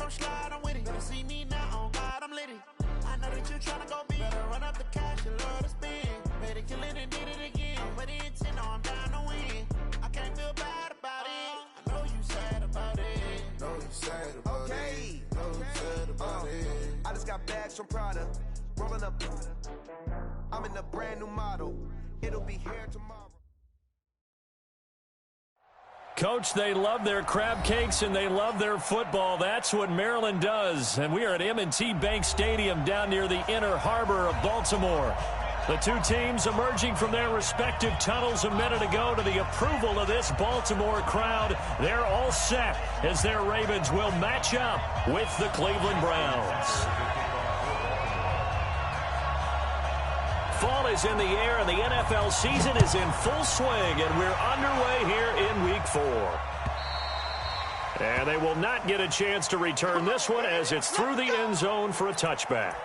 gon' slide, I'm with it. Better see me now, on God, I'm lit it. I know that you tryna go big. Better run up the cash and love to spend. Made it, kill it, and did it again. But the intent, no, I'm down to win. I can't feel bad about it. I know you sad about it. Know you sad about it. Know you sad about it. I just got bags from Prada. Rolling up. I'm in a brand new model. It'll be here tomorrow. Coach, they love their crab cakes and they love their football. That's what Maryland does. And we are at M&T Bank Stadium down near the inner harbor of Baltimore. The two teams emerging from their respective tunnels a minute ago to the approval of this Baltimore crowd. They're all set as their Ravens will match up with the Cleveland Browns. Fall is in the air, and the NFL season is in full swing, and we're underway here in Week 4. And they will not get a chance to return this one as it's through the end zone for a touchback.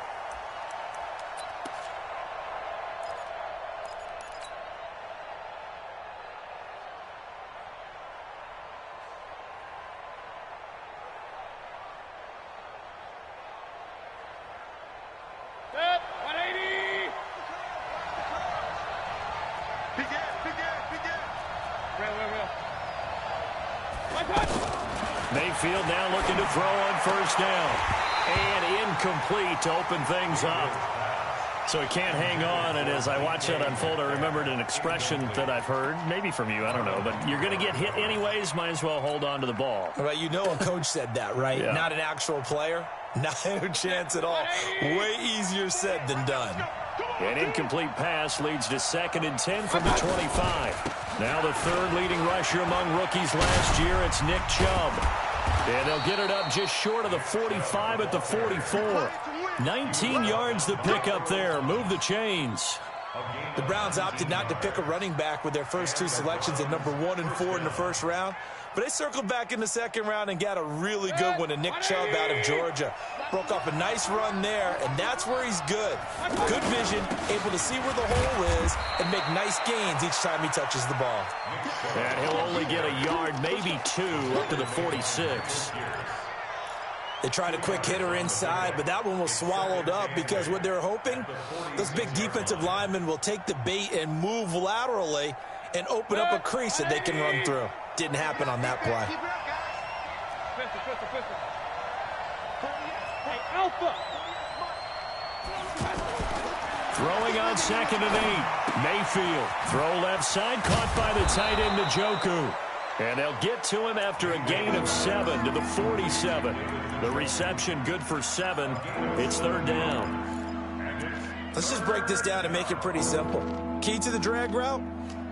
Mayfield now looking to throw on first down. And incomplete to open things up. So he can't hang on, and as I watch that unfold, I remembered an expression that I've heard, maybe from you, I don't know, but you're going to get hit anyways, might as well hold on to the ball. Well, you know a coach said that, right? Yeah. Not an actual player. Not a chance at all. Way easier said than done. An incomplete pass leads to 2nd and 10 from the 25. Now the third leading rusher among rookies last year, it's Nick Chubb. And they'll get it up just short of the 45 at the 44. 19 yards to pick up there. Move the chains. The Browns opted not to pick a running back with their first two selections at number 1 and 4 in the first round. But they circled back in the second round and got a really good one in Nick Chubb out of Georgia. Broke off a nice run there, and that's where he's good. Good vision, able to see where the hole is, and make nice gains each time he touches the ball. And he'll only get a yard, maybe 2, up to the 46. They tried a quick hitter inside, but that one was swallowed up because what they're hoping, those big defensive linemen will take the bait and move laterally and open up a crease that they can run through. Didn't happen on that play. Throwing on 2nd and 8. Mayfield. Throw left side, caught by the tight end Njoku. And they'll get to him after a gain of 7 to the 47. The reception good for 7. It's 3rd down. Let's just break this down and make it pretty simple. Key to the drag route,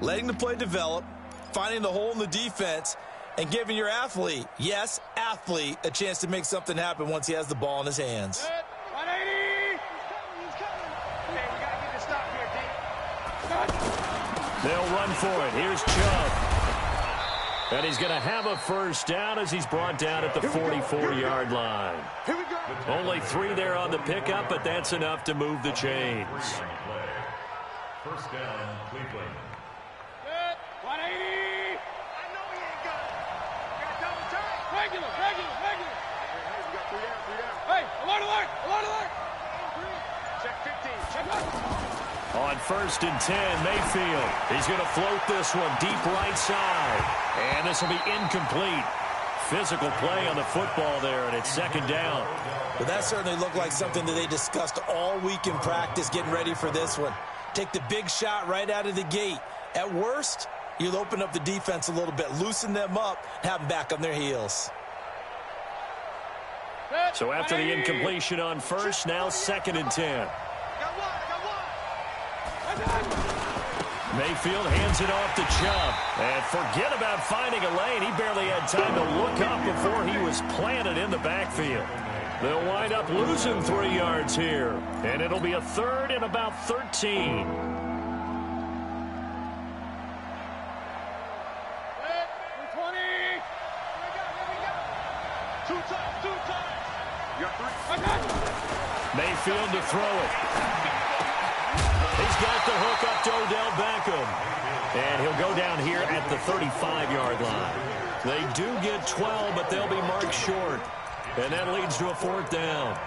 letting the play develop, finding the hole in the defense, and giving your athlete, yes, athlete, a chance to make something happen once he has the ball in his hands. 180! He's coming. Okay, we got to get the stop here, D. They'll run for it. Here's Chubb. And he's going to have a first down as he's brought down at the 44-yard line. Here we go. Only 3 there on the pickup, but that's enough to move the chains. First down, Cleveland. 180. I know he ain't got it. Got double time. Regular. Hey, we got 3 down. Hey, alert. Check 15. Check 1. On 1st and 10, Mayfield. He's going to float this one deep right side. And this will be incomplete. Physical play on the football there, and it's 2nd down. But that certainly looked like something that they discussed all week in practice getting ready for this one. Take the big shot right out of the gate. At worst, you'll open up the defense a little bit, loosen them up, have them back on their heels. So after the incompletion on 1st, now 2nd and 10. Mayfield hands it off to Chubb. And forget about finding a lane. He barely had time to look up before he was planted in the backfield. They'll wind up losing 3 yards here. And it'll be a 3rd and about 13. Mayfield to throw it. He's got the hook up to Odell Beckham. And he'll go down here at the 35-yard line. They do get 12, but they'll be marked short. And that leads to a 4th down.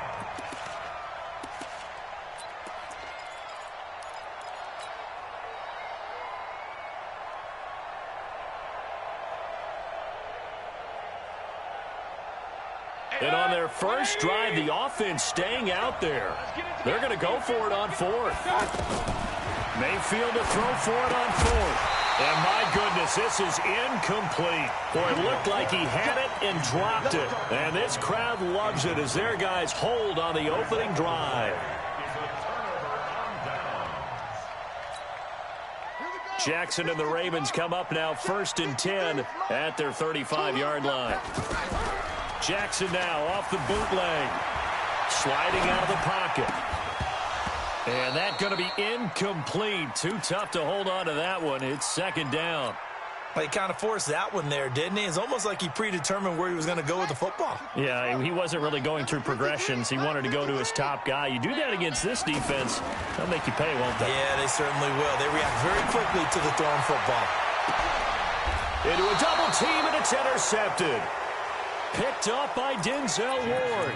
And on their first drive, the offense staying out there. They're going to go for it on 4th. Mayfield to throw for it on 4th. And my goodness, this is incomplete. Boy, it looked like he had it and dropped it. And this crowd loves it as their guys hold on the opening drive. Jackson and the Ravens come up now 1st and 10 at their 35-yard line. Jackson now off the bootleg. Sliding out of the pocket. And that's going to be incomplete. Too tough to hold on to that one. It's 2nd down. Well, he kind of forced that one there, didn't he? It's almost like he predetermined where he was going to go with the football. Yeah, he wasn't really going through progressions. He wanted to go to his top guy. You do that against this defense, they'll make you pay, won't they? Yeah, they certainly will. They react very quickly to the thrown football. Into a double team, and it's intercepted. Picked up by Denzel Ward.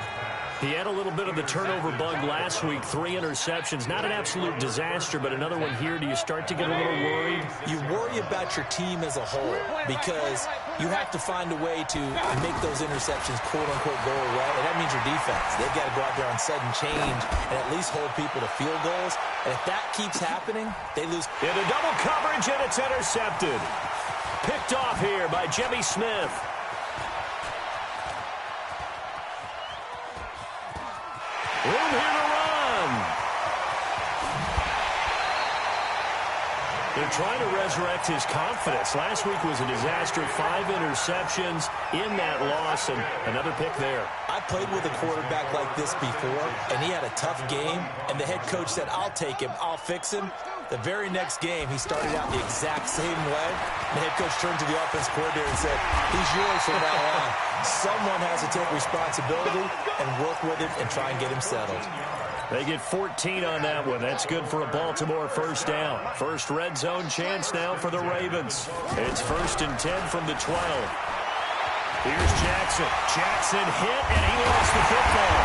He had a little bit of the turnover bug last week. 3 interceptions. Not an absolute disaster, but another one here. Do you start to get a little worried? You worry about your team as a whole because you have to find a way to make those interceptions, quote-unquote, go away. And that means your defense. They've got to go out there on sudden change and at least hold people to field goals. And if that keeps happening, they lose. Into double coverage, and it's intercepted. Picked off here by Jimmy Smith. Room here to run. They're trying to resurrect his confidence. Last week was a disaster. 5 interceptions in that loss, and another pick there. I played with a quarterback like this before, and he had a tough game, and the head coach said, I'll take him, I'll fix him. The very next game, he started out the exact same way. The head coach turned to the offense coordinator and said, he's yours from now on. Someone has to take responsibility and work with it and try and get him settled. They get 14 on that one. That's good for a Baltimore 1st down. First red zone chance now for the Ravens. It's 1st and 10 from the 12. Here's Jackson. Jackson hit, and he lost the football.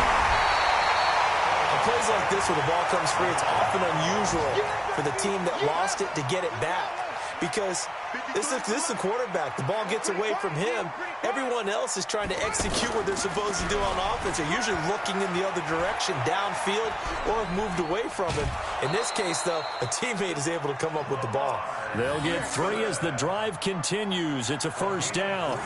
On plays like this where the ball comes free, it's often unusual for the team that lost it to get it back. Because this is a quarterback. The ball gets away from him. Everyone else is trying to execute what they're supposed to do on offense. They're usually looking in the other direction, downfield, or have moved away from him. In this case, though, a teammate is able to come up with the ball. They'll get 3 as the drive continues. It's a 1st down.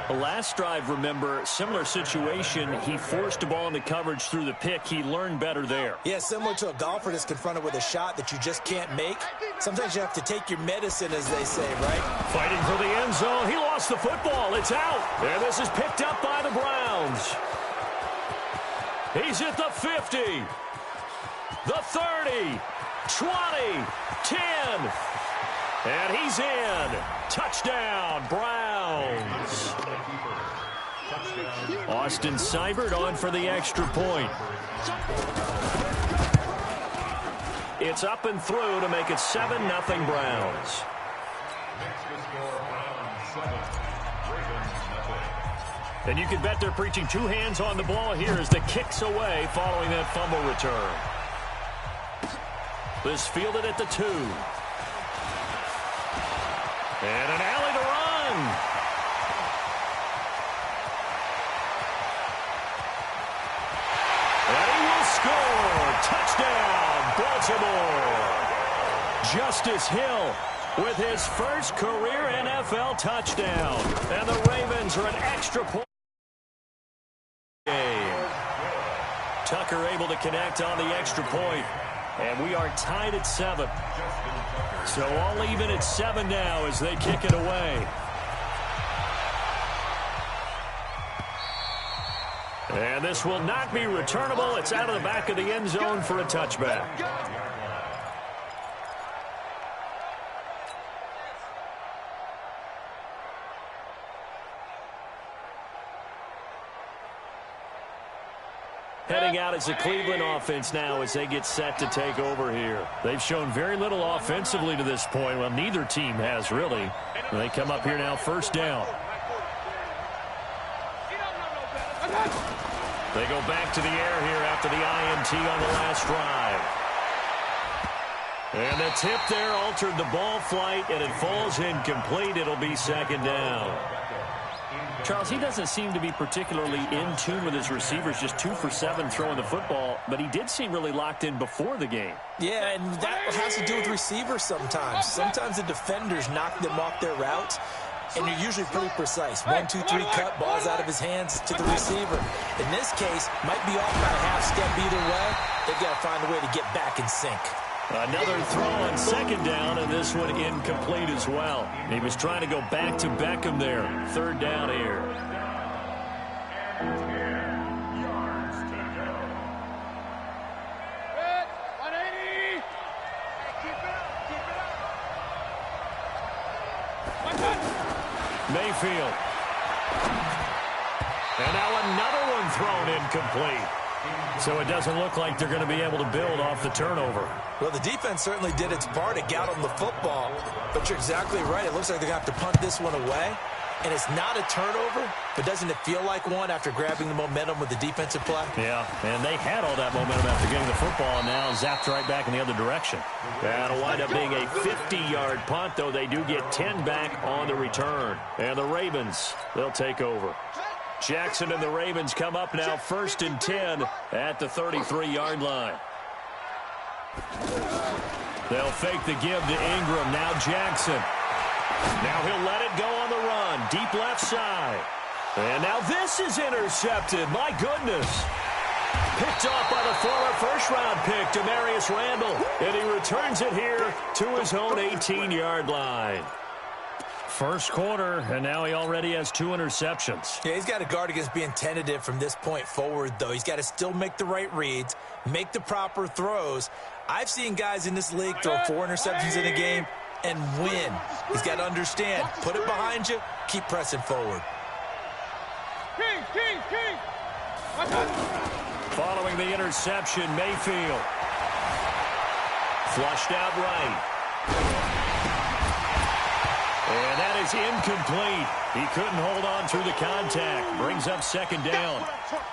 The last drive, remember, similar situation. He forced the ball into coverage through the pick. He learned better there. Yeah, similar to a golfer that's confronted with a shot that you just can't make. Sometimes you have to take your medicine, as they say, right? Fighting for the end zone. He lost the football. It's out. And this is picked up by the Browns. He's at the 50, the 30, 20, 10. And he's in. Touchdown, Browns. Austin Seibert on for the extra point. It's up and through to make it 7-0 Browns. And you can bet they're preaching 2 hands on the ball here as the kick's away following that fumble return. This fielded at the 2. And an alley to run. And he will score. Touchdown, Baltimore. Justice Hill with his first career NFL touchdown. And the Ravens are an extra point game. Tucker able to connect on the extra point. And we are tied at 7. So all even at 7 now as they kick it away. And this will not be returnable. It's out of the back of the end zone for a touchback. Heading out as the Cleveland offense now as they get set to take over here. They've shown very little offensively to this point. Well, neither team has really. They come up here now 1st down. They go back to the air here after the INT on the last drive. And the tip there altered the ball flight, and it falls incomplete. It'll be second down. Charles, he doesn't seem to be particularly in tune with his receivers, just 2 for 7 throwing the football, but he did seem really locked in before the game. Yeah, and that has to do with receivers sometimes. Sometimes the defenders knock them off their routes, and you're usually pretty precise. 1, 2, 3, cut, ball's out of his hands to the receiver. In this case, might be off by a half step either way. They've got to find a way to get back in sync. Another throw on second down, and this one incomplete as well. He was trying to go back to Beckham there. Third down here. Good. 180. Keep it up. Mayfield. And now another one thrown incomplete. So it doesn't look like they're going to be able to build off the turnover. Well, the defense certainly did its part to get on the football. But you're exactly right. It looks like they're going to have to punt this one away. And it's not a turnover, but doesn't it feel like one after grabbing the momentum with the defensive play? Yeah, and they had all that momentum after getting the football, and now zapped right back in the other direction. That'll wind up being a 50-yard punt, though they do get 10 back on the return. And the Ravens, they'll take over. Jackson and the Ravens come up now 1st and 10 at the 33-yard line. They'll fake the give to Ingram. Now Jackson. Now he'll let it go on the run. Deep left side. And now this is intercepted. My goodness. Picked off by the former first-round pick, Demarius Randall. And he returns it here to his own 18-yard line. First quarter, and now he already has 2 interceptions. Yeah, he's got to guard against being tentative from this point forward, though. He's got to still make the right reads, make the proper throws. I've seen guys in this league throw 4 interceptions in a game and win. He's got to understand, put it behind you, keep pressing forward. King. Following the interception, Mayfield. Flushed out right. And that is incomplete. He couldn't hold on through the contact. Brings up second down.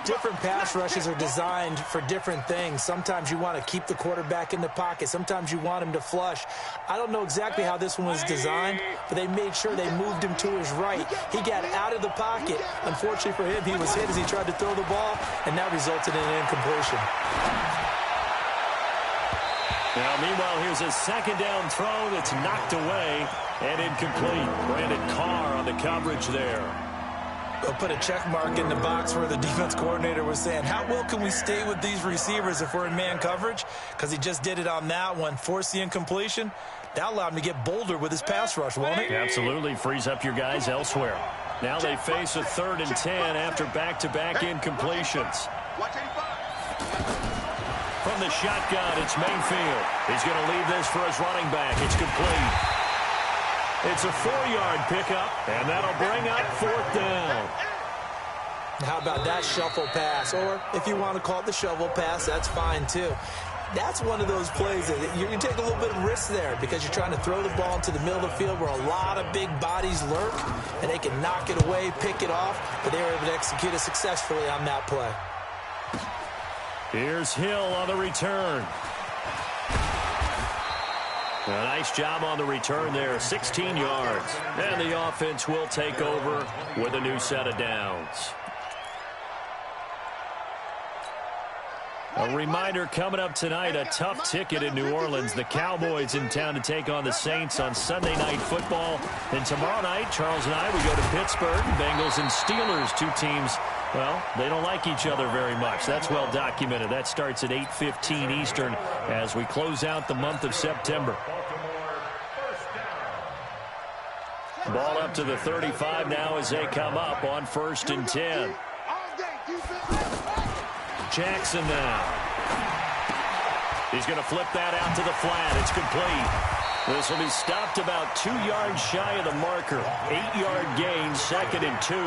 Different pass rushes are designed for different things. Sometimes you want to keep the quarterback in the pocket. Sometimes you want him to flush. I don't know exactly how this one was designed, but they made sure they moved him to his right. He got out of the pocket. Unfortunately for him, he was hit as he tried to throw the ball, and that resulted in an incompletion. Now, meanwhile, here's a second down throw that's knocked away and incomplete. Brandon Carr on the coverage there. They'll put a check mark in the box where the defense coordinator was saying, how well can we stay with these receivers if we're in man coverage? Because he just did it on that one, forced the incompletion. That allowed him to get bolder with his pass rush, won't it? Absolutely. Frees up your guys elsewhere. Now they face a 3rd and 10 after back-to-back incompletions. From the shotgun, it's Mayfield. He's going to leave this for his running back. It's complete. It's a 4-yard pickup, and that'll bring up 4th down. How about that shuffle pass? Or if you want to call it the shovel pass, that's fine too. That's one of those plays that you take a little bit of risk there because you're trying to throw the ball into the middle of the field where a lot of big bodies lurk, and they can knock it away, pick it off, but they were able to execute it successfully on that play. Here's Hill on the return. A nice job on the return there, 16 yards. And the offense will take over with a new set of downs. A reminder coming up tonight, a tough ticket in New Orleans. The Cowboys in town to take on the Saints on Sunday Night Football. And tomorrow night, Charles and I, we go to Pittsburgh. Bengals and Steelers, 2 teams, well, they don't like each other very much. That's well documented. That starts at 8:15 Eastern as we close out the month of September. Ball up to the 35 now as they come up on 1st and 10. Jackson now. He's going to flip that out to the flat. It's complete. This will be stopped about 2 yards shy of the marker. 8-yard gain, 2nd and 2.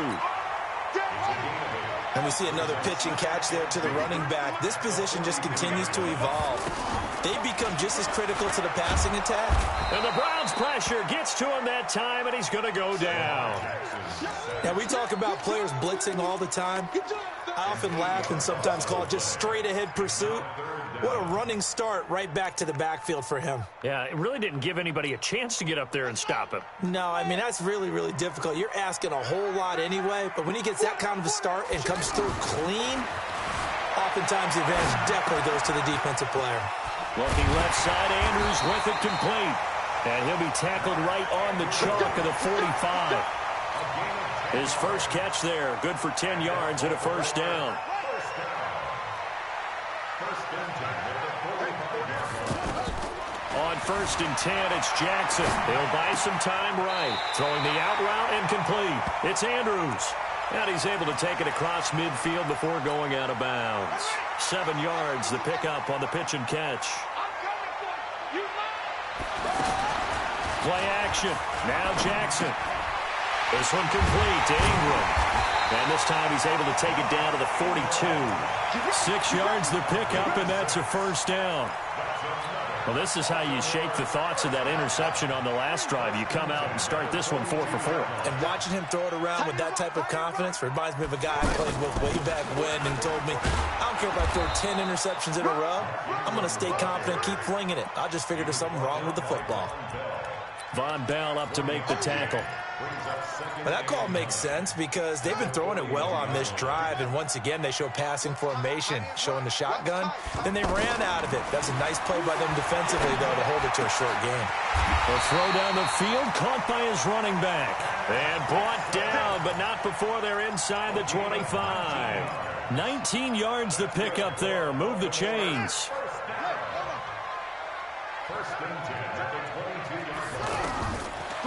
And we see another pitch and catch there to the running back. This position just continues to evolve. They become just as critical to the passing attack. And the Browns pressure gets to him that time, and he's going to go down. Now, we talk about players blitzing all the time. I often laugh and sometimes call it just straight-ahead pursuit. What a running start right back to the backfield for him. Yeah, it really didn't give anybody a chance to get up there and stop him. No, I mean, that's really, really difficult. You're asking a whole lot anyway, but when he gets that kind of a start and comes through clean, oftentimes the advantage definitely goes to the defensive player. Looking left side, Andrews with it complete. And he'll be tackled right on the chalk of the 45. His first catch there, good for 10 yards and a first down. On 1st and 10, it's Jackson. He'll buy some time right. Throwing the out route and complete. It's Andrews. And he's able to take it across midfield before going out of bounds. 7 yards, the pickup on the pitch and catch. Play action. Now Jackson. This one complete to Ingram. And this time he's able to take it down to the 42. 6 yards the pickup, and that's a first down. Well, this is how you shake the thoughts of that interception on the last drive. You come out and start this one 4 for 4. And watching him throw it around with that type of confidence reminds me of a guy I played with way back when and told me, I don't care if I throw 10 interceptions in a row. I'm going to stay confident, keep flinging it. I just figured there's something wrong with the football. Von Bell up to make the tackle. Well, that call makes sense because they've been throwing it well on this drive, and once again they show passing formation, showing the shotgun. Then they ran out of it. That's a nice play by them defensively, though, to hold it to a short game. A throw down the field, caught by his running back. And brought down, but not before they're inside the 25. 19 yards the pickup there. Move the chains.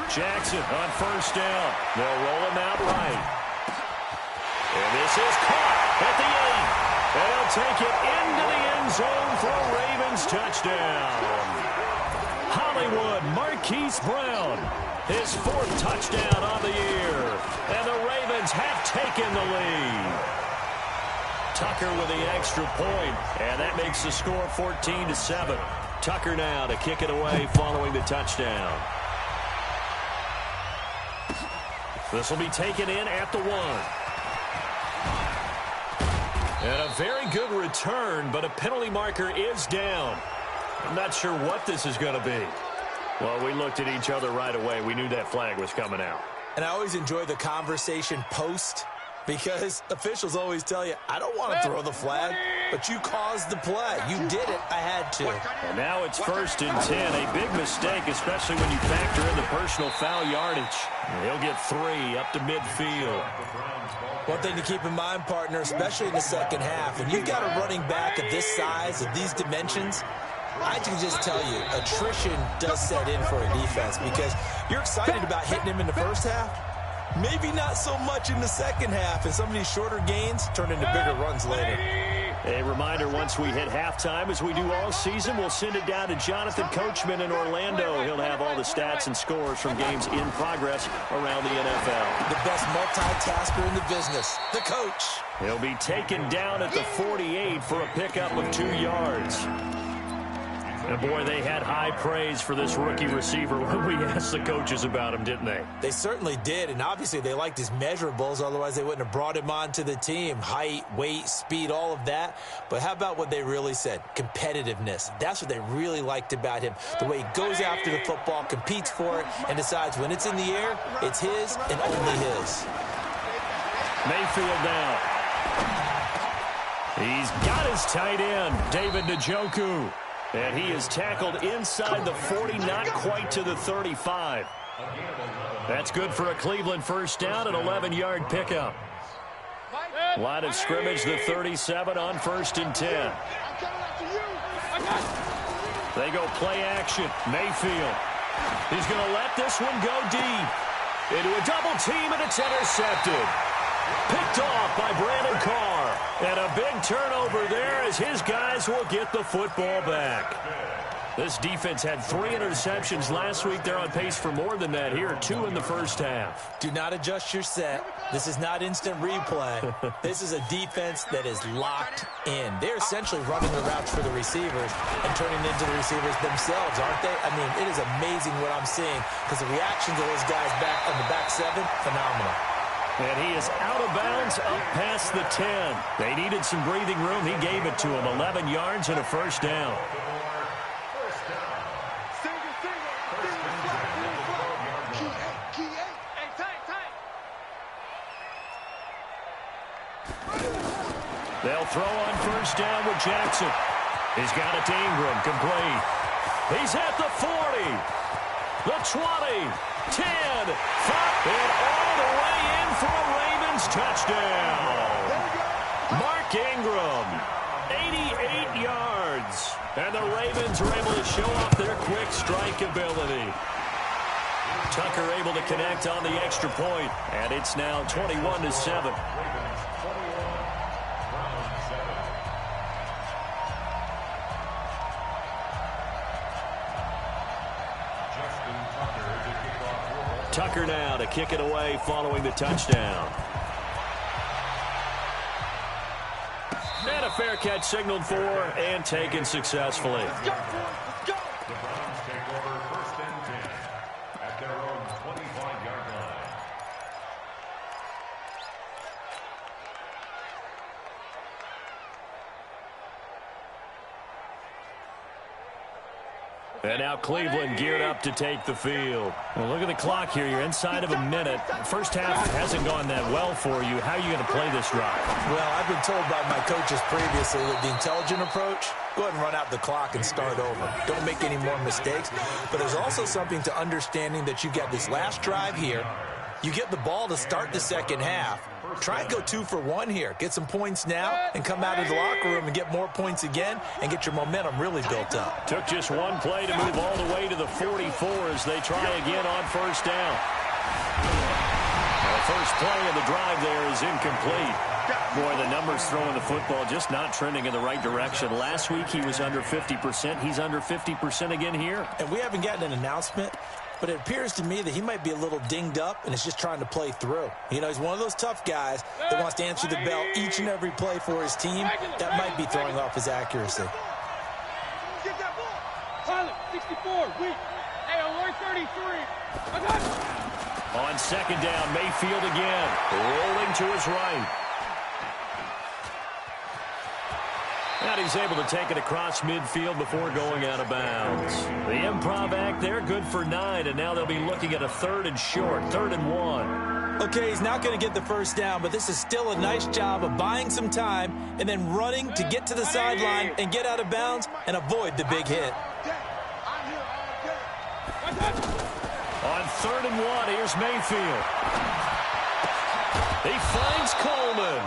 Jackson on first down. They'll roll him out right. And this is caught at the 8. And he'll take it into the end zone for a Ravens touchdown. Hollywood Marquise Brown, his 4th touchdown of the year. And the Ravens have taken the lead. Tucker with the extra point, and that makes the score 14-7. Tucker now to kick it away following the touchdown. This will be taken in at the 1. And a very good return, but a penalty marker is down. I'm not sure what this is going to be. Well, we looked at each other right away. We knew that flag was coming out. And I always enjoy the conversation post because officials always tell you, I don't want to throw the flag, but you caused the play. You did it. I had to. And now it's 1st and 10. A big mistake, especially when you factor in the personal foul yardage. He'll get 3 up to midfield. One thing to keep in mind, partner, especially in the second half, when you've got a running back of this size, of these dimensions, I can just tell you, attrition does set in for a defense because you're excited about hitting him in the first half. Maybe not so much in the second half, and some of these shorter gains turn into bigger runs later. A reminder, once we hit halftime, as we do all season, we'll send it down to Jonathan Coachman in Orlando. He'll have all the stats and scores from games in progress around the NFL. The best multitasker in the business, the coach. He'll be taken down at the 48 for a pickup of 2 yards. And boy, they had high praise for this rookie receiver when we asked the coaches about him, didn't they? They certainly did, and obviously they liked his measurables, otherwise they wouldn't have brought him onto the team. Height, weight, speed, all of that. But how about what they really said? Competitiveness. That's what they really liked about him. The way he goes after the football, competes for it, and decides when it's in the air, it's his and only his. Mayfield now. He's got his tight end, David Njoku. And he is tackled inside the 40, not quite to the 35. That's good for a Cleveland first down, an 11-yard pickup. Line of scrimmage, the 37 on 1st and 10. They go play action. Mayfield. He's going to let this one go deep. Into a double team, and it's intercepted. Picked off by Brandon Carr. And a big turnover there as his guys will get the football back. This defense had 3 interceptions last week. They're on pace for more than that here. 2 in the first half. Do not adjust your set. This is not instant replay. This is a defense that is locked in. They're essentially running the routes for the receivers and turning into the receivers themselves, aren't they? I mean, it is amazing what I'm seeing because the reactions of those guys back on the back 7, phenomenal. And he is out of bounds up past the 10. They needed some breathing room. He gave it to them. 11 yards and a first down. They'll throw on first down with Jackson. He's got it to Ingram, complete. He's at the 40, the 20, 10, 5, and all the way in for a Ravens touchdown. Mark Ingram, 88 yards. And the Ravens are able to show off their quick strike ability. Tucker able to connect on the extra point, and it's now 21-7. Tucker now to kick it away following the touchdown. And a fair catch signaled for and taken successfully. The Browns take over first and 10 at their own 25-yard line. And now Cleveland geared up to take the field. Well, look at the clock here. You're inside of a minute. First half hasn't gone that well for you. How are you going to play this drive? Well, I've been told by my coaches previously that the intelligent approach, go ahead and run out the clock and start over. Don't make any more mistakes. But there's also something to understanding that you got this last drive here. You get the ball to start the second half. Try and go 2 for 1 here. Get some points now and come out of the locker room and get more points again and get your momentum really built up. Took just one play to move all the way to the 44 as they try again on first down. The first play of the drive there is incomplete. Boy, the numbers throwing the football just not trending in the right direction. Last week he was under 50%. He's under 50% again here. And we haven't gotten an announcement, but it appears to me that he might be a little dinged up and is just trying to play through. You know, he's one of those tough guys that wants to answer the bell each and every play for his team. That might be throwing off his accuracy. Get that ball. Pilot, 64, weak. Hey, alert 33. I got it. On second down, Mayfield again, rolling to his right. And he's able to take it across midfield before going out of bounds. The improv act there, good for 9, and now they'll be looking at a 3rd and short, 3rd and 1. Okay, he's not going to get the first down, but this is still a nice job of buying some time and then running to get to the sideline and get out of bounds and avoid the big hit. On 3rd and 1, here's Mayfield. He finds Coleman.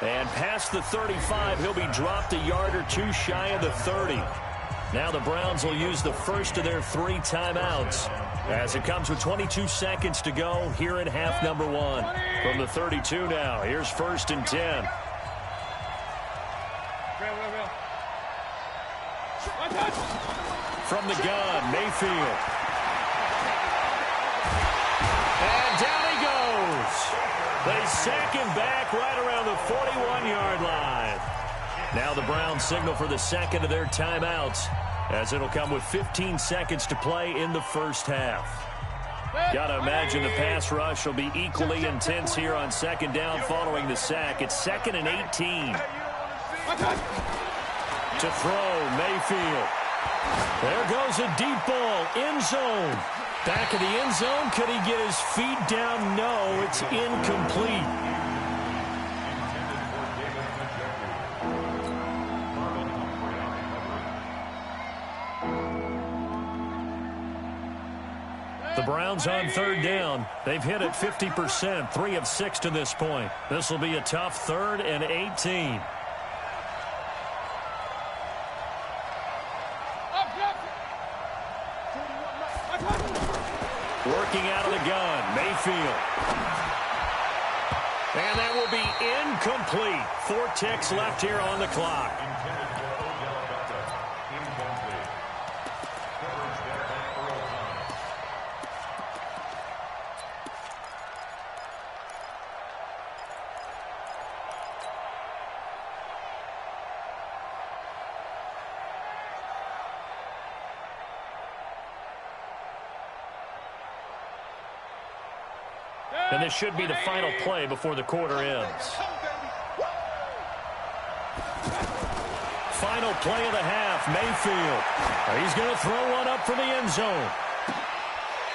And past the 35, he'll be dropped a yard or 2 shy of the 30. Now the Browns will use the first of their 3 timeouts as it comes with 22 seconds to go here in half number 1. From the 32 now, here's 1st and 10. From the gun, Mayfield. And down he goes. They sack him back right around the 41-yard line. Now the Browns signal for the second of their timeouts as it'll come with 15 seconds to play in the first half. Got to imagine the pass rush will be equally intense here on second down following the sack. It's 2nd and 18. To throw, Mayfield. There goes a deep ball, end zone. Back of the end zone, could he get his feet down? No, it's incomplete. The Browns on 3rd down. They've hit it 50%, 3 of 6 to this point. This will be a tough 3rd and 18. Working out of the gun, Mayfield. And that will be incomplete. 4 ticks left here on the clock. And this should be the final play before the quarter ends. Final play of the half, Mayfield. He's going to throw one up for the end zone.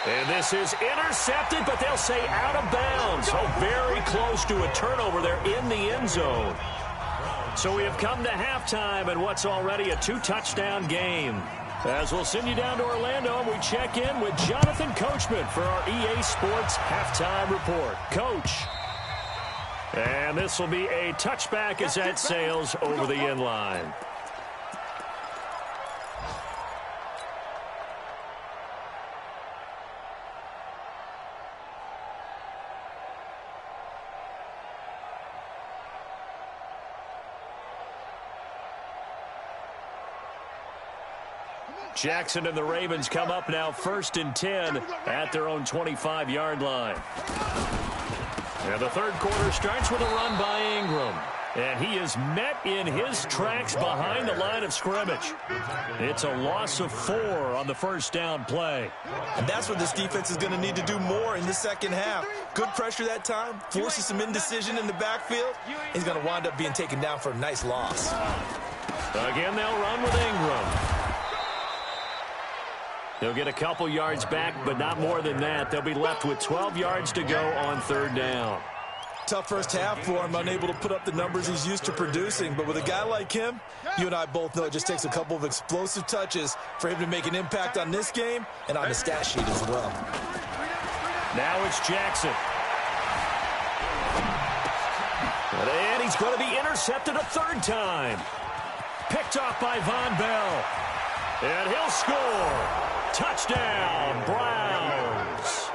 And this is intercepted, but they'll say out of bounds. So very close to a turnover there in the end zone. So we have come to halftime in what's already a 2-touchdown game. As we'll send you down to Orlando, and we check in with Jonathan Coachman for our EA Sports Halftime Report. Coach. And this will be a touchback as that sails over the end line. Jackson and the Ravens come up now 1st and 10 at their own 25-yard line. And the third quarter starts with a run by Ingram. And he is met in his tracks behind the line of scrimmage. It's a loss of 4 on the first down play. And that's what this defense is going to need to do more in the second half. Good pressure that time, forces some indecision in the backfield. He's going to wind up being taken down for a nice loss. Again, they'll run with Ingram. They'll get a couple yards back, but not more than that. They'll be left with 12 yards to go on third down. Tough first half for him, unable to put up the numbers he's used to producing. But with a guy like him, you and I both know it just takes a couple of explosive touches for him to make an impact on this game and on the stat sheet as well. Now it's Jackson. And he's going to be intercepted a third time. Picked off by Von Bell. And he'll score. Touchdown, Browns.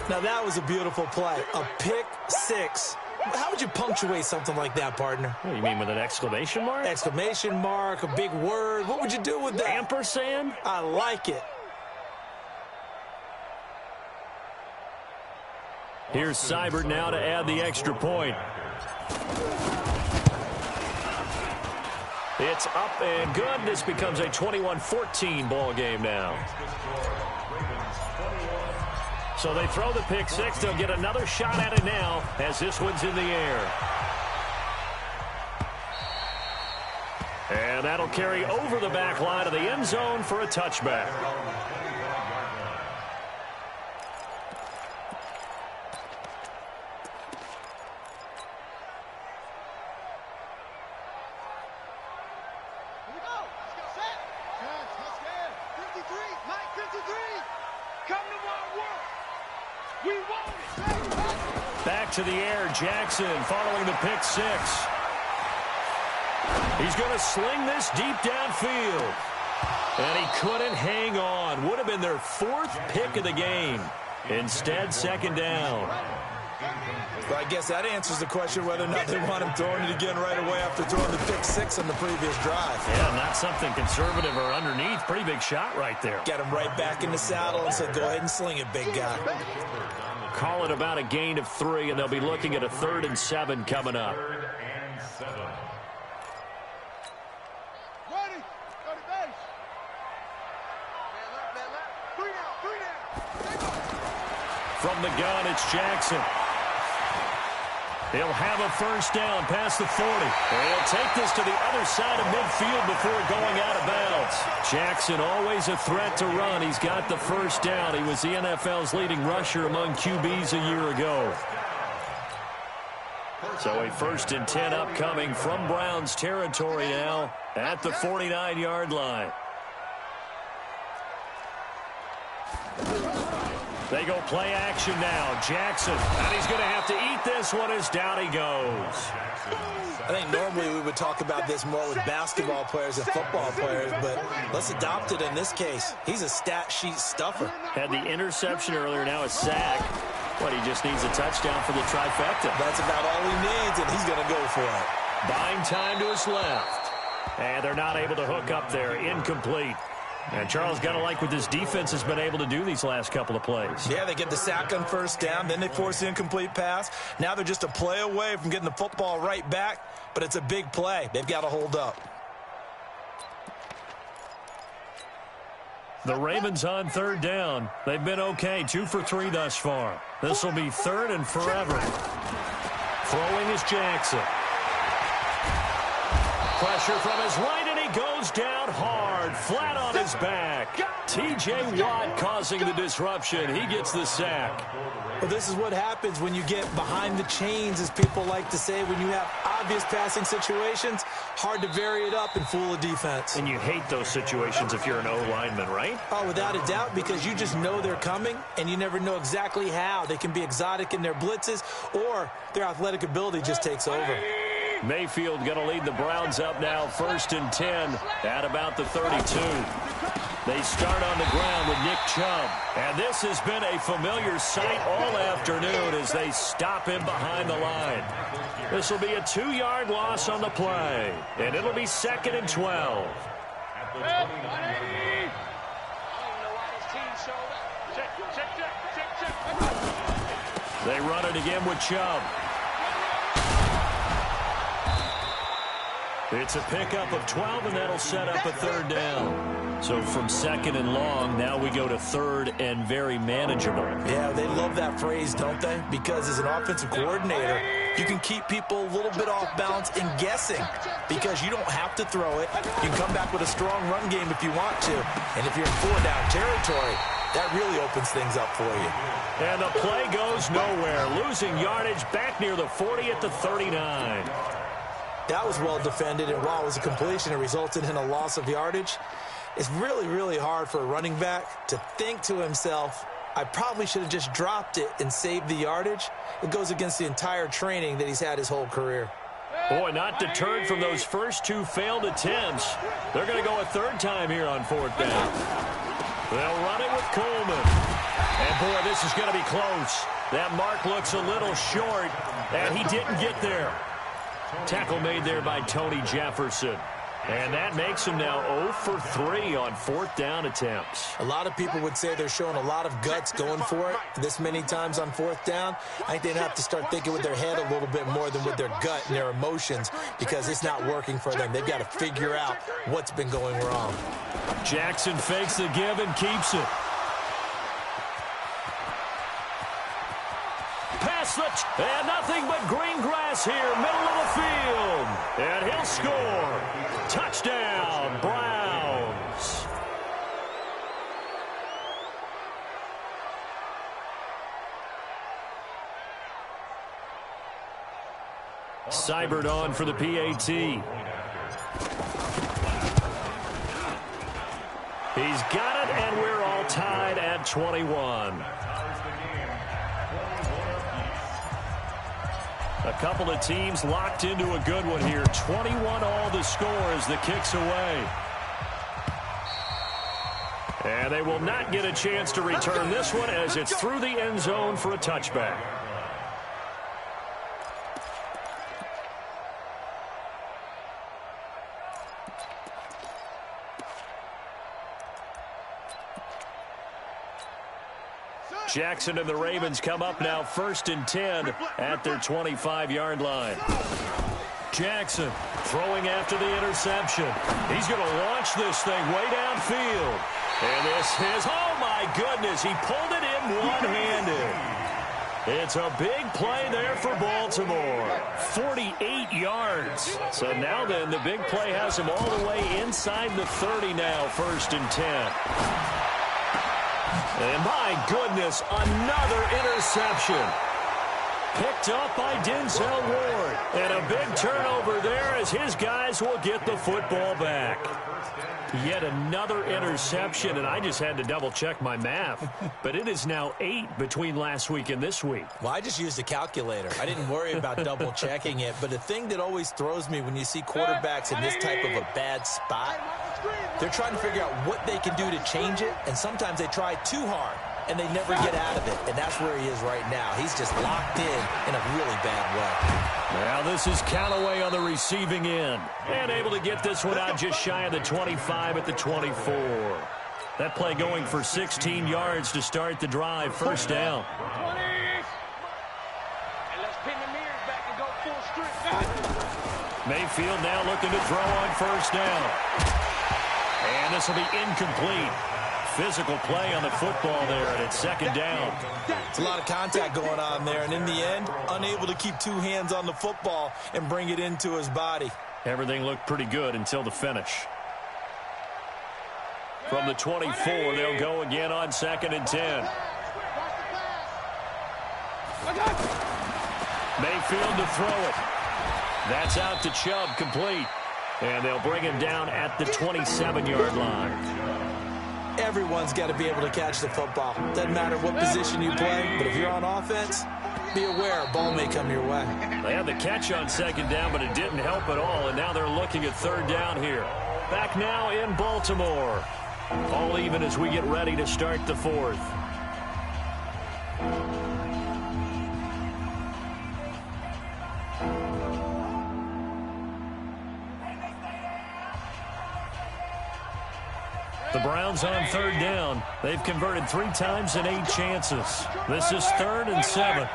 Now that was a beautiful play. A pick six. How would you punctuate something like that, partner? What do you mean, with an exclamation mark? Exclamation mark, a big word. What would you do with that? Ampersand? I like it. Here's Seibert now to add the extra point. It's up and good. This becomes a 21-14 ball game now. So they throw the pick six. They'll get another shot at it now as this one's in the air. And that'll carry over the back line of the end zone for a touchback. Back to the air, Jackson following the pick six. He's going to sling this deep downfield. And he couldn't hang on. Would have been their 4th pick of the game. Instead, second down. Well, I guess that answers the question whether or not they want him throwing it again right away after throwing the pick six on the previous drive. Yeah, not something conservative or underneath. Pretty big shot right there. Got him right back in the saddle and said, go ahead and sling it, big guy. Call it about a gain of 3, and they'll be looking at a 3rd and 7 coming up. From the gun, it's Jackson. He'll have a first down past the 40. He'll take this to the other side of midfield before going out of bounds. Jackson always a threat to run. He's got the first down. He was the NFL's leading rusher among QBs a year ago. So a 1st and 10 upcoming from Browns territory now at the 49-yard line. They go play action now. Jackson, and he's going to have to eat this one as down he goes. I think normally we would talk about this more with basketball players and football players, but let's adopt it in this case. He's a stat sheet stuffer. Had the interception earlier, now a sack. But he just needs a touchdown for the trifecta. That's about all he needs, and he's going to go for it. Buying time to his left. And they're not able to hook up there. Incomplete. And Charles got to like what this defense has been able to do these last couple of plays. Yeah, they get the sack on first down, then they force the incomplete pass. Now they're just a play away from getting the football right back, but it's a big play. They've got to hold up. The Ravens on third down. They've been okay, 2 for 3 thus far. This will be third and forever. Throwing is Jackson. Pressure from his right, and he goes down hard, flat on his back. T.J. Watt causing the disruption. He gets the sack. Well, this is what happens when you get behind the chains, as people like to say. When you have obvious passing situations, hard to vary it up and fool a defense. And you hate those situations if you're an O-lineman, right? Oh, without a doubt, because you just know they're coming, and you never know exactly how. They can be exotic in their blitzes, or their athletic ability just takes over. Mayfield going to lead the Browns up now, 1st and 10 at about the 32. They start on the ground with Nick Chubb. And this has been a familiar sight all afternoon as they stop him behind the line. This will be a 2-yard loss on the play. And it'll be 2nd and 12. They run it again with Chubb. It's a pickup of 12, and that'll set up a 3rd down. So from 2nd and long, now we go to 3rd and very manageable. Yeah, they love that phrase, don't they? Because as an offensive coordinator, you can keep people a little bit off balance and guessing because you don't have to throw it. You can come back with a strong run game if you want to. And if you're in 4-down territory, that really opens things up for you. And the play goes nowhere. Losing yardage back near the 40 at the 39. That was well defended, and while it was a completion, it resulted in a loss of yardage. It's really, really hard for a running back to think to himself, I probably should have just dropped it and saved the yardage. It goes against the entire training that he's had his whole career. Boy, not deterred from those first 2 failed attempts. They're going to go a 3rd time here on 4th down. They'll run it with Coleman. And, boy, this is going to be close. That mark looks a little short, and he didn't get there. Tackle made there by Tony Jefferson. And that makes him now 0 for 3 on 4th down attempts. A lot of people would say they're showing a lot of guts going for it this many times on 4th down. I think they'd have to start thinking with their head a little bit more than with their gut and their emotions because it's not working for them. They've got to figure out what's been going wrong. Jackson fakes the give and keeps it. And nothing but green grass here, middle of the field. And he'll score. Touchdown, Browns. Seibert on for the PAT. He's got it, and we're all tied at 21. A couple of teams locked into a good one here. 21 all the score as the kick's away. And they will not get a chance to return this one as it's through the end zone for a touchback. Jackson and the Ravens come up now 1st and 10 at their 25-yard line. Jackson throwing after the interception. He's going to launch this thing way downfield. And this is, oh my goodness, he pulled it in one-handed. It's a big play there for Baltimore. 48 yards. So now then, the big play has him all the way inside the 30 now, 1st and 10. And my goodness, another interception. Picked up by Denzel Ward. And a big turnover there as his guys will get the football back. Yet another interception, and I just had to double-check my math. But it is now 8 between last week and this week. Well, I just used a calculator. I didn't worry about double-checking it. But the thing that always throws me when you see quarterbacks in this type of a bad spot, they're trying to figure out what they can do to change it, and sometimes they try too hard, and they never get out of it. And that's where he is right now. He's just locked in a really bad way. Now this is Callaway on the receiving end. And able to get this one out just shy of the 25 at the 24. That play going for 16 yards to start the drive. 1st down. Mayfield now looking to throw on 1st down. And this will be incomplete. physical play on the football there, and it's second down. It's a lot of contact going on there, and in the end, unable to keep two hands on the football and bring it into his body. Everything looked pretty good until the finish. From the 24, they'll go again on 2nd and 10. Mayfield to throw it. That's out to Chubb, complete. And they'll bring him down at the 27-yard line. Everyone's got to be able to catch the football. Doesn't matter what position you play, but if you're on offense, be aware a ball may come your way. They had the catch on 2nd down, but it didn't help at all, and now they're looking at 3rd down here. Back now in Baltimore. All even as we get ready to start the 4th. The Browns on 3rd down. They've converted 3 times in 8 chances. This is 3rd and 7.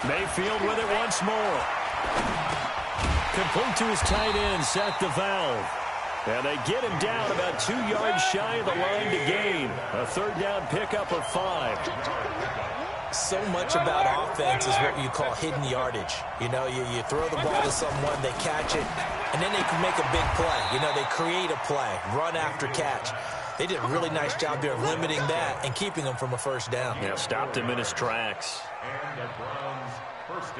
Mayfield with it once more. Complete to his tight end, Seth the Valve. And they get him down about 2 yards shy of the line to gain. A 3rd down pickup of 5. So much about offense is what you call hidden yardage. You know, you throw the ball to someone, they catch it, and then they can make a big play. You know, they create a play, run after catch. They did a really nice job there of limiting that and keeping him from a 1st down. Yeah, stopped him in his tracks.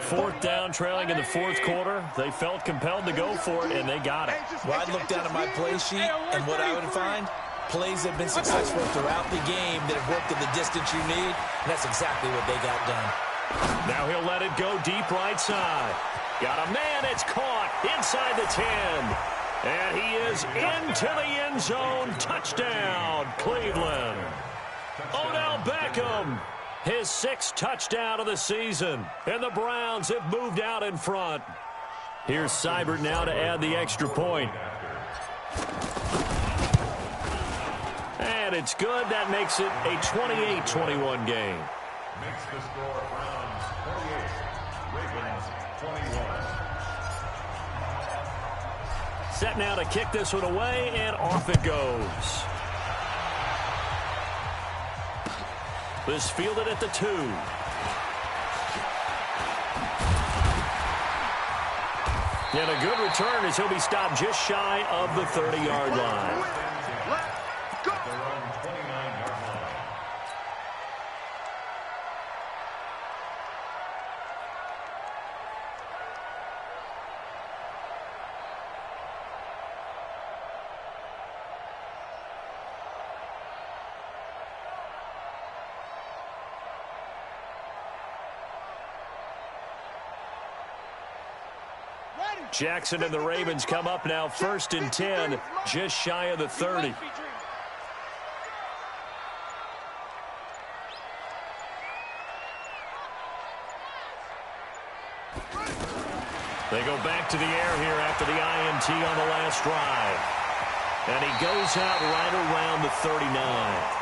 4th down, trailing in the 4th quarter. They felt compelled to go for it, and they got it. Well, I'd look down at my play sheet, and what I would find, plays that have been successful throughout the game that have worked at the distance you need, and that's exactly what they got done. Now he'll let it go deep right side. Got a man, it's caught inside the 10. And he is into the end zone. Touchdown, Cleveland. Odell Beckham, his 6th touchdown of the season. And the Browns have moved out in front. Here's Seibert now to add the extra point. And it's good. That makes it a 28-21 game. Makes the score Browns 28, Ravens 21. Set now to kick this one away, and off it goes. This fielded at the 2. And a good return as he'll be stopped just shy of the 30-yard line. Jackson and the Ravens come up now 1st and 10, just shy of the 30. They go back to the air here after the INT on the last drive. And he goes out right around the 39.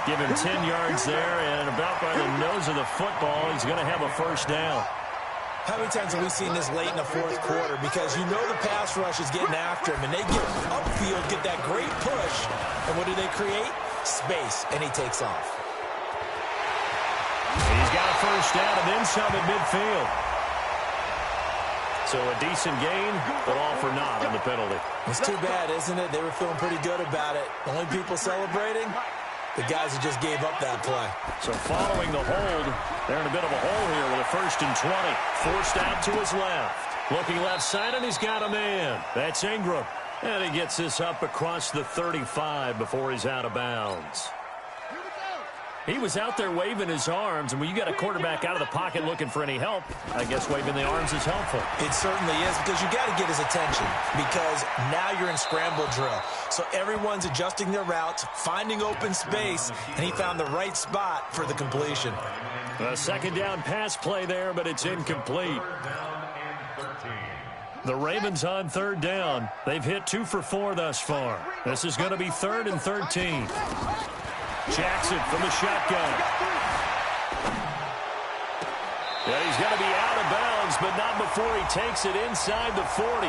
Give him 10 yards there, and about by the nose of the football, he's going to have a 1st down. How many times have we seen this late in the 4th quarter? Because you know the pass rush is getting after him, and they get upfield, get that great push. And what do they create? Space, and he takes off. He's got a 1st down and then some at midfield. So a decent gain, but all for naught on the penalty. It's too bad, isn't it? They were feeling pretty good about it. Only people celebrating? The guys who just gave up that play. So following the hold, they're in a bit of a hole here with a 1st and 20. Forced out to his left. Looking left side, and he's got a man. That's Ingram. And he gets this up across the 35 before he's out of bounds. He was out there waving his arms, and when you got a quarterback out of the pocket looking for any help, I guess waving the arms is helpful. It certainly is, because you got to get his attention, because now you're in scramble drill. So everyone's adjusting their routes, finding open space, and he found the right spot for the completion. A 2nd down pass play there, but it's incomplete. The Ravens on 3rd down. They've hit 2 for 4 thus far. This is going to be 3rd and 13. Jackson from the shotgun. Yeah, he's going to be out of bounds, but not before he takes it inside the 40.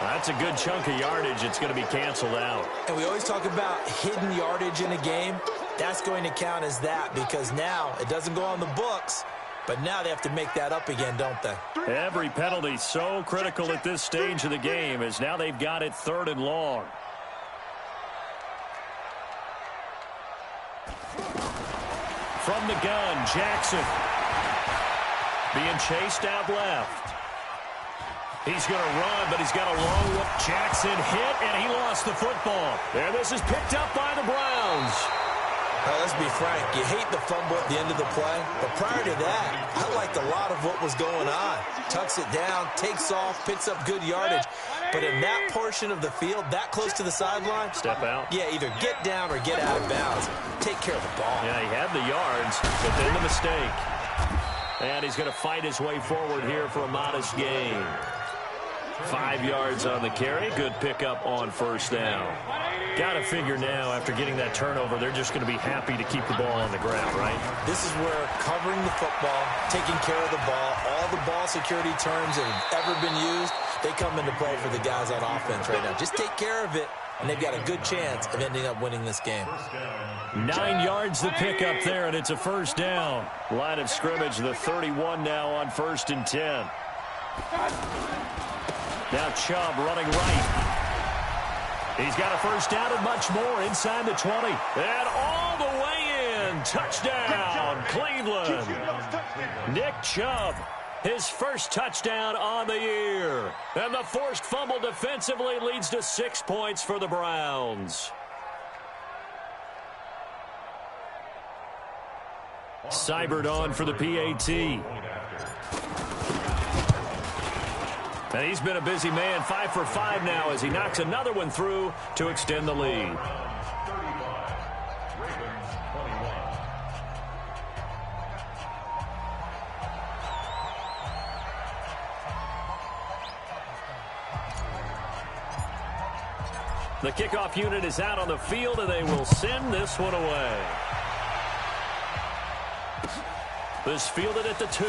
That's a good chunk of yardage. It's going to be canceled out. And we always talk about hidden yardage in a game. That's going to count as that because now it doesn't go on the books, but now they have to make that up again, don't they? Every penalty so critical at this stage of the game as now they've got it 3rd and long. From the gun, Jackson. Being chased out left. He's going to run, but he's got a long one. Jackson hit, and he lost the football. And this is picked up by the Browns. Let's be frank. You hate the fumble at the end of the play. But prior to that, I liked a lot of what was going on. Tucks it down, takes off, picks up good yardage. But in that portion of the field, that close to the sideline. Step out. Yeah, either get down or get out of bounds. Take care of the ball. Yeah, he had the yards, but then the mistake. And he's going to fight his way forward here for a modest gain. 5 yards on the carry. Good pickup on 1st down. Got to figure now, after getting that turnover, they're just going to be happy to keep the ball on the ground, right? This is where covering the football, taking care of the ball, all the ball security terms that have ever been used, they come into play for the guys on offense right now. Just take care of it, and they've got a good chance of ending up winning this game. 9 yards the pickup there, and it's a 1st down. Line of scrimmage, the 31 now on 1st and 10. Now Chubb running right. He's got a 1st down and much more inside the 20. And all the way in. Touchdown, Cleveland. Nick Chubb, his 1st touchdown on the year. And the forced fumble defensively leads to 6 points for the Browns. Seibert on for the PAT. And he's been a busy man, 5 for 5 now as he knocks another one through to extend the lead. The kickoff unit is out on the field, and they will send this one away. This fielded at the 2.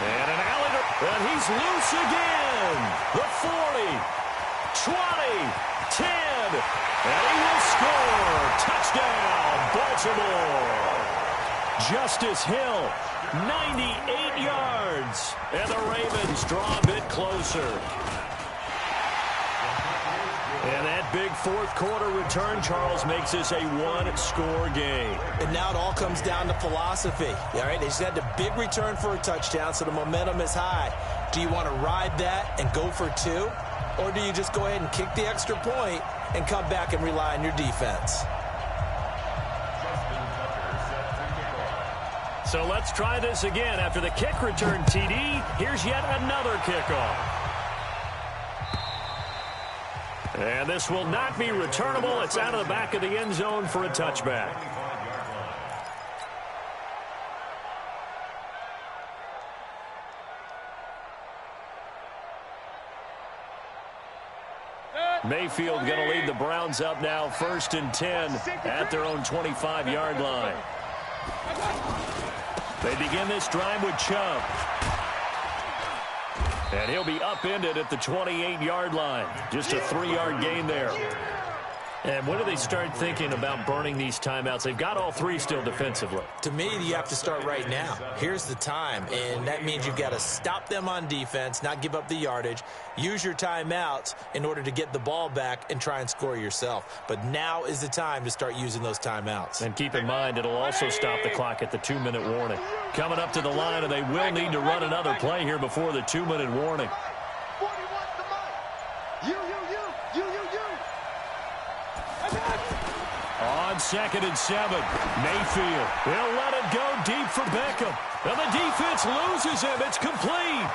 And an alley, and he's loose again. The 40, 20, 10, and he will score. Touchdown, Baltimore. Justice Hill, 98 yards. And the Ravens draw a bit closer. And that big 4th quarter return, Charles, makes this a 1-score game. And now it all comes down to philosophy. All right, they just had a big return for a touchdown, so the momentum is high. Do you want to ride that and go for 2? Or do you just go ahead and kick the extra point and come back and rely on your defense? So let's try this again. After the kick return, TD, here's yet another kickoff. And this will not be returnable. It's out of the back of the end zone for a touchback. Mayfield going to lead the Browns up now 1st and 10 at their own 25-yard line. They begin this drive with Chubb. And he'll be upended at the 28-yard line. Just a 3-yard gain there. And when do they start thinking about burning these timeouts? They've got all 3 still defensively. To me, you have to start right now. Here's the time, and that means you've got to stop them on defense, not give up the yardage, use your timeouts in order to get the ball back and try and score yourself. But now is the time to start using those timeouts. And keep in mind, it'll also stop the clock at the 2-minute warning. Coming up to the line, and they will need to run another play here before the 2-minute warning. On 2nd and 7, Mayfield. He'll let it go deep for Beckham. And the defense loses him. It's complete.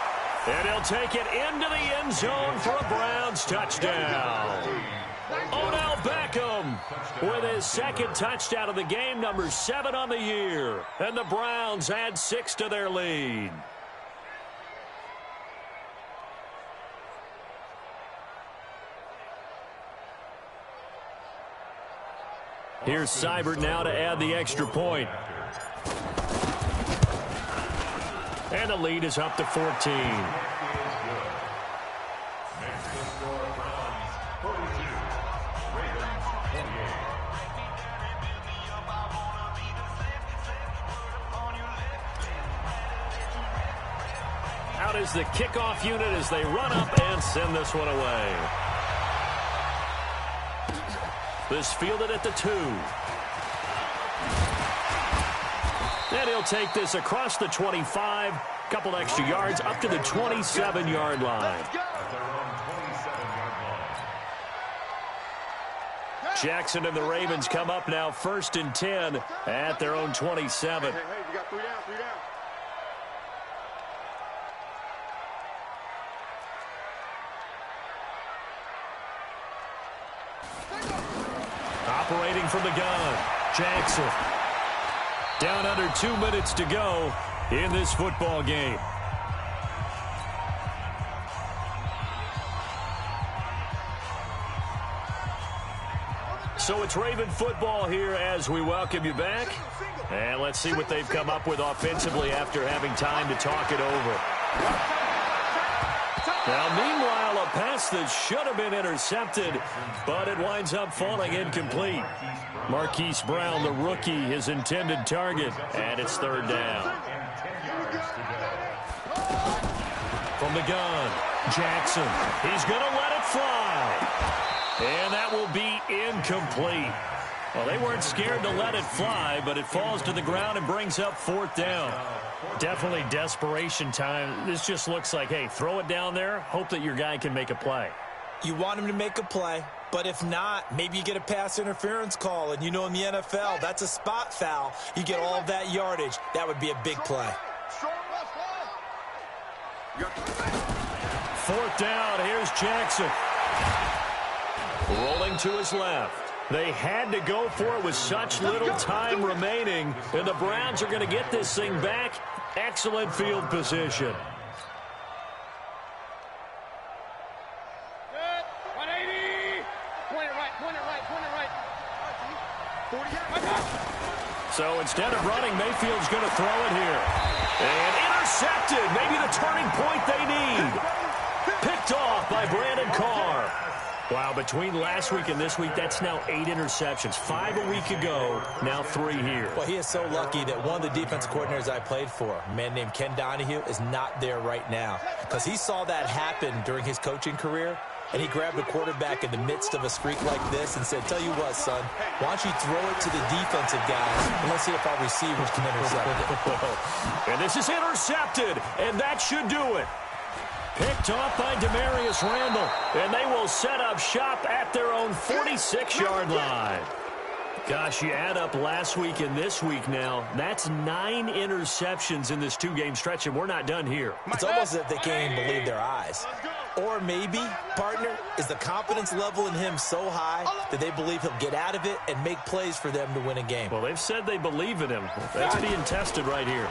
And he'll take it into the end zone for a Browns touchdown. Odell Beckham with his 2nd touchdown of the game, number 7 on the year. And the Browns add 6 to their lead. Here's Seibert now to add the extra point. And the lead is up to 14. Makes the score Browns 42, Ravens 28. Out is the kickoff unit as they run up and send this one away. This fielded at the 2. And he'll take this across the 25. Couple extra yards up to the 27-yard line. Jackson and the Ravens come up now 1st and 10 at their own 27. Hey, you got 3 down, 3 down. Operating from the gun, Jackson. Down under 2 minutes to go in this football game. So it's Raven football here as we welcome you back. And let's see what they've come up with offensively after having time to talk it over. Now, meanwhile, a pass that should have been intercepted, but it winds up falling incomplete. Marquise Brown, the rookie, his intended target, and it's 3rd down. From the gun, Jackson. He's going to let it fly. And that will be incomplete. Well, they weren't scared to let it fly, but it falls to the ground and brings up 4th down. Definitely desperation time. This just looks like, hey, throw it down there, hope that your guy can make a play. You want him to make a play, but if not, maybe you get a pass interference call, and you know in the NFL, that's a spot foul. You get all of that yardage. That would be a big play. 4th down, here's Jackson. Rolling to his left. They had to go for it with such little time remaining, and the Browns are going to get this thing back. Excellent field position. Good. 180. Point it right, point it right, point it right. 40 yards. So instead of running, Mayfield's going to throw it here. And intercepted. Maybe the turning point they need. Picked off by Brandon Carr. Wow, between last week and this week, that's now 8 interceptions. 5 a week ago, now 3 here. Well, he is so lucky that one of the defense coordinators I played for, a man named Ken Donahue, is not there right now. Because he saw that happen during his coaching career, and he grabbed a quarterback in the midst of a streak like this and said, tell you what, son, why don't you throw it to the defensive guys, and let's see if our receivers can intercept it. And this is intercepted, and that should do it. Picked off by Demarius Randall, and they will set up shop at their own 46-yard line. Gosh, you add up last week and this week now, that's 9 interceptions in this 2-game stretch, and we're not done here. It's almost as if they can't even believe their eyes. Or maybe, partner, is the confidence level in him so high that they believe he'll get out of it and make plays for them to win a game. Well, they've said they believe in him. That's being tested right here.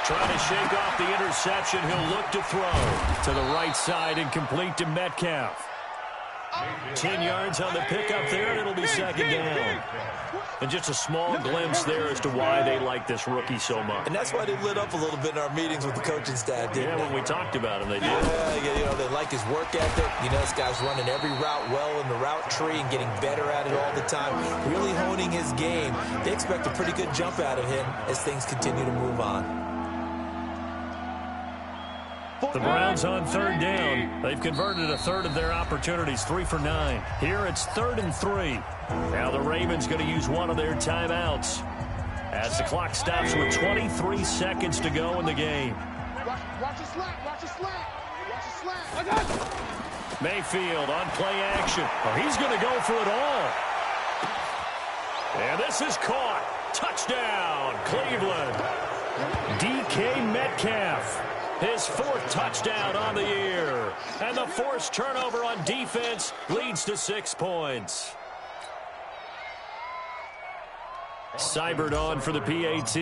Trying to shake off the interception. He'll look to throw to the right side and complete to Metcalf. 10 yards on the pickup there, and it'll be 2nd down. And just a small glimpse there as to why they like this rookie so much. And that's why they lit up a little bit in our meetings with the coaching staff, didn't they? When we talked about him, they did. Yeah, you know, they like his work ethic. You know, this guy's running every route well in the route tree and getting better at it all the time, really honing his game. They expect a pretty good jump out of him as things continue to move on. The Browns on 3rd down. They've converted a third of their opportunities, 3 for 9. Here it's 3rd and 3. Now the Ravens going to use one of their timeouts as the clock stops with 23 seconds to go in the game. Watch a slant, watch a slant. Watch a slant. Mayfield on play action. Well, he's going to go for it all. And this is caught. Touchdown, Cleveland. DK Metcalf. His 4th touchdown on the year. And the forced turnover on defense leads to 6 points. Seibert on for the PAT.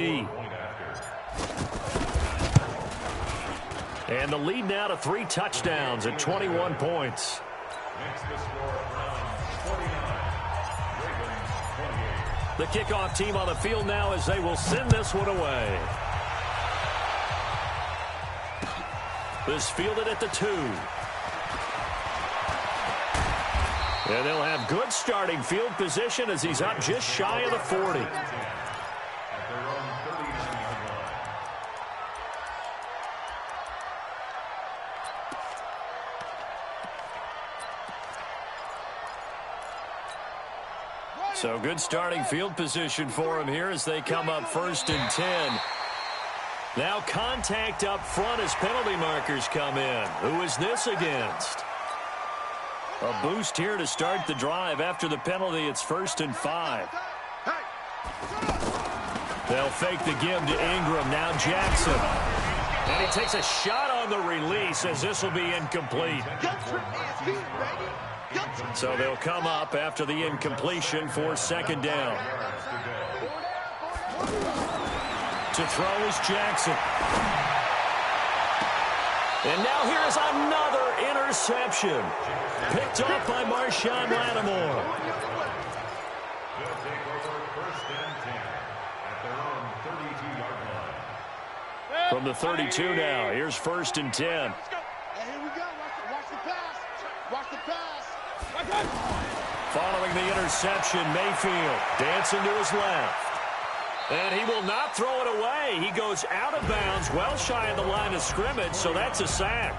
And the lead now to 3 touchdowns at 21 points. The kickoff team on the field now as they will send this one away. This fielded at the 2. And they'll have good starting field position as he's up just shy of the 40. At their own 39-yard line. So good starting field position for him here as they come up 1st and 10. Now contact up front as penalty markers come in. Who is this against? A boost here to start the drive. After the penalty, it's 1st and 5. They'll fake the give to Ingram. Now Jackson. And he takes a shot on the release as this will be incomplete. So they'll come up after the incompletion for 2nd down. To throw is Jackson. And now here's another interception. Picked off by Marshawn Lattimore. They'll take over 1st and 10 at their own 32-yard line. From the 32 now, here's 1st and 10. Hey, here we go. Watch the pass. Watch the pass. Following the interception, Mayfield dancing to his left. And he will not throw it away. He goes out of bounds, well shy of the line of scrimmage, so that's a sack.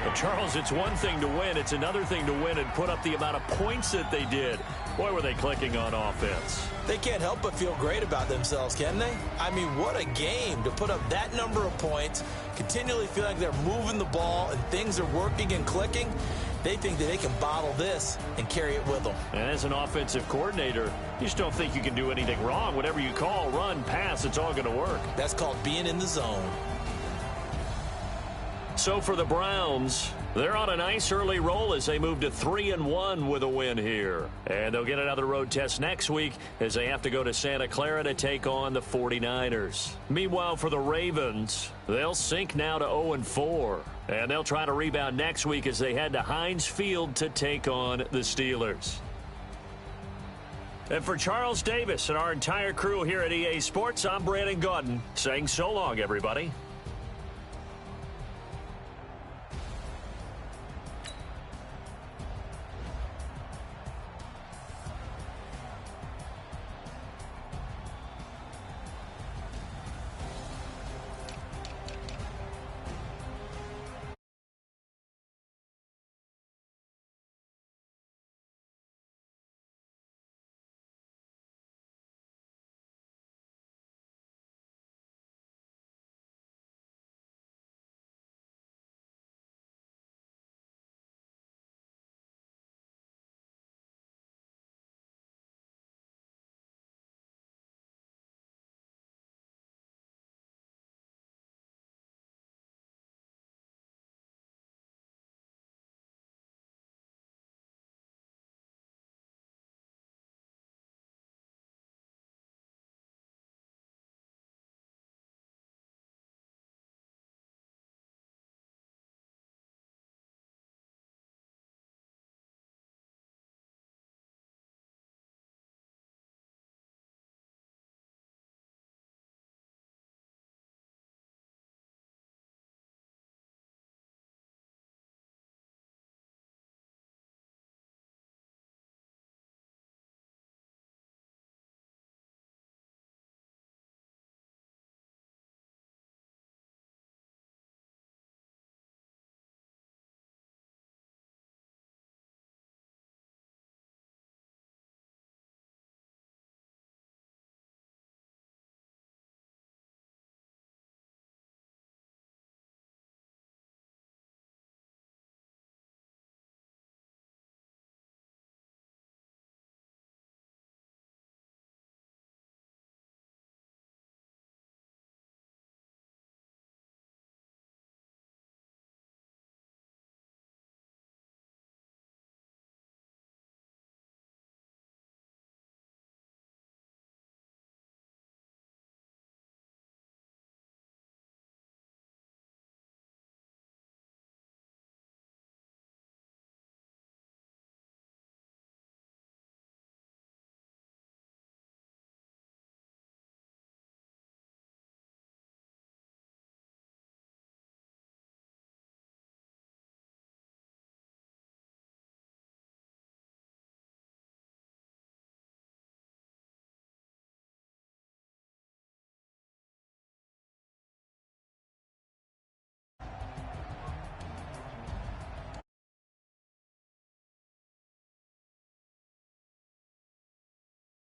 But, Charles, it's one thing to win. It's another thing to win and put up the amount of points that they did. Boy, were they clicking on offense. They can't help but feel great about themselves, can they? I mean, what a game to put up that number of points, continually feel like they're moving the ball and things are working and clicking. They think that they can bottle this and carry it with them. And as an offensive coordinator, you just don't think you can do anything wrong. Whatever you call, run, pass, it's all going to work. That's called being in the zone. So for the Browns, they're on a nice early roll as they move to 3-1 with a win here. And they'll get another road test next week as they have to go to Santa Clara to take on the 49ers. Meanwhile, for the Ravens, they'll sink now to 0-4. And they'll try to rebound next week as they head to Heinz Field to take on the Steelers. And for Charles Davis and our entire crew here at EA Sports, I'm Brandon Gaudin saying so long, everybody.